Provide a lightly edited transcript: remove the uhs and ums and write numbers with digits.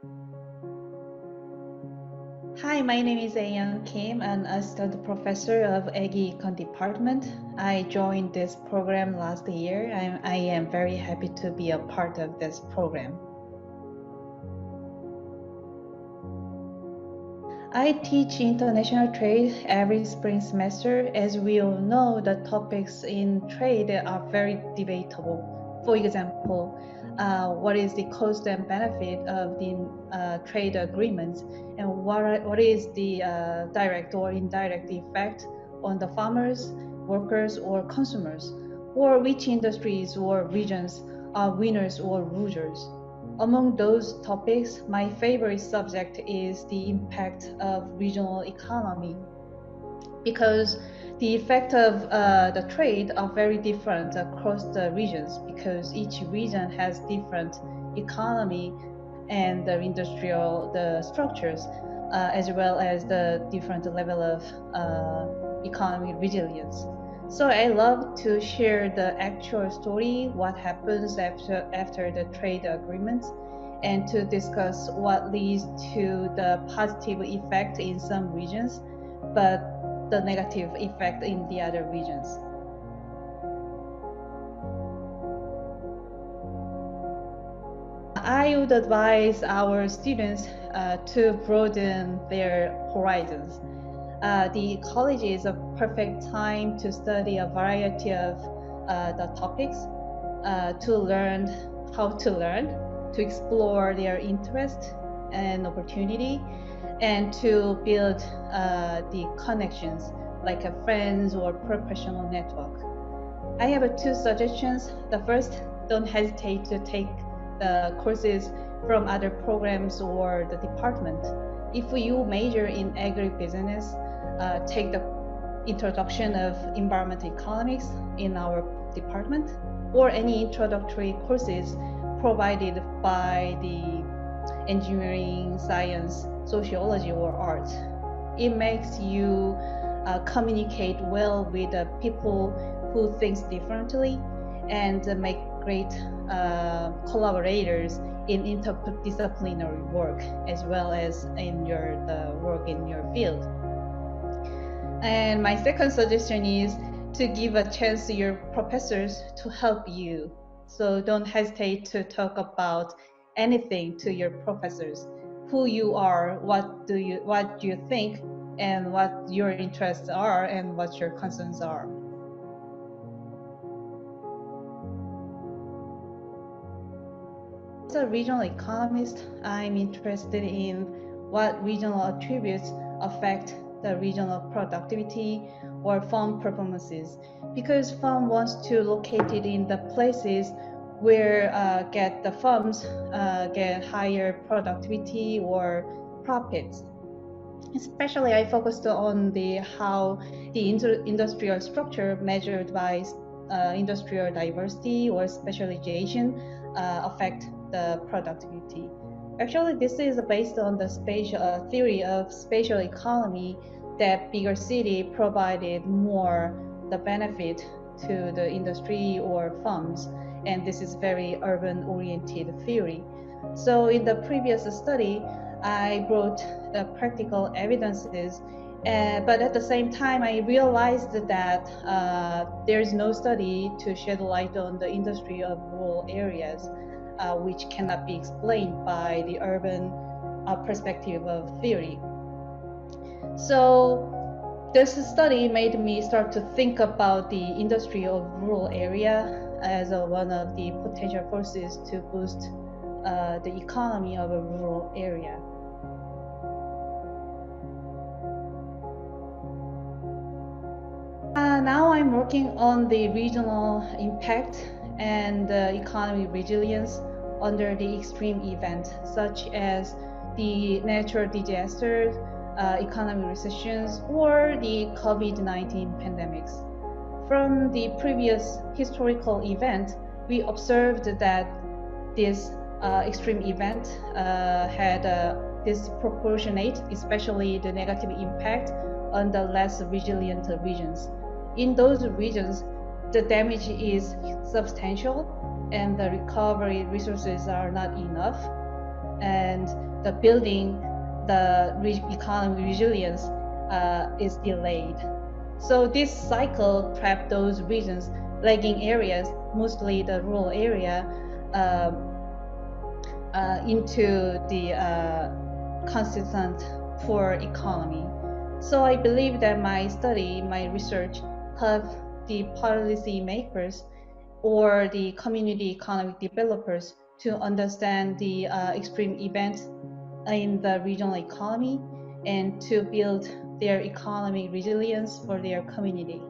Hi, my name is Ayoung Kim, an assistant professor of Agri Econ Department. I joined this program last year, and I am very happy to be a part of this program. I teach international trade every spring semester. As we all know, the topics in trade are very debatable. For example, what is the cost and benefit of the trade agreements, and what is the direct or indirect effect on the farmers, workers, or consumers, or which industries or regions are winners or losers. Among those topics, my favorite subject is the impact of regional economy, because the effect of the trade are very different across the regions, because each region has different economy and the structures, as well as the different level of economic resilience. So I love to share the actual story, what happens after the trade agreements, and to discuss what leads to the positive effect in some regions, but the negative effect in the other regions. I would advise our students to broaden their horizons. The college is a perfect time to study a variety of the topics, to learn how to learn, to explore their interest and opportunity, and to build the connections like a friends or professional network. I have two suggestions. The first, don't hesitate to take the courses from other programs or the department. If you major in agribusiness, take the introduction of environmental economics in our department, or any introductory courses provided by the engineering, science, sociology, or art. It makes you communicate well with the people who thinks differently, and make great collaborators in interdisciplinary work, as well as in the work in your field. And my second suggestion is to give a chance to your professors to help you. So don't hesitate to talk about anything to your professors, who you are, what you think, and what your interests are, and what your concerns are. As a regional economist, I'm interested in what regional attributes affect the regional productivity or farm performances, because farm wants to locate it in the places where get the farms get higher productivity or profits. Especially, I focused on how the industrial structure measured by industrial diversity or specialization affect the productivity. Actually, this is based on the spatial theory of spatial economy, that bigger city provided more the benefit to the industry or farms, and this is very urban-oriented theory. So in the previous study, I brought the practical evidences, but at the same time, I realized that there is no study to shed light on the industry of rural areas, which cannot be explained by the urban perspective of theory. So this study made me start to think about the industry of rural area as one of the potential forces to boost the economy of a rural area. Now I'm working on the regional impact and economic resilience under the extreme event, such as the natural disasters, economic recessions, or the COVID-19 pandemics. From the previous historical event, we observed that this extreme event had disproportionate, especially the negative impact on the less resilient regions. In those regions, the damage is substantial and the recovery resources are not enough. And the building the economic resilience is delayed. So this cycle trapped those regions, lagging areas, mostly the rural area, uh, into the consistent poor economy. So I believe that my study, my research, help the policy makers or the community economic developers to understand the extreme events in the regional economy and to build their economic resilience for their community.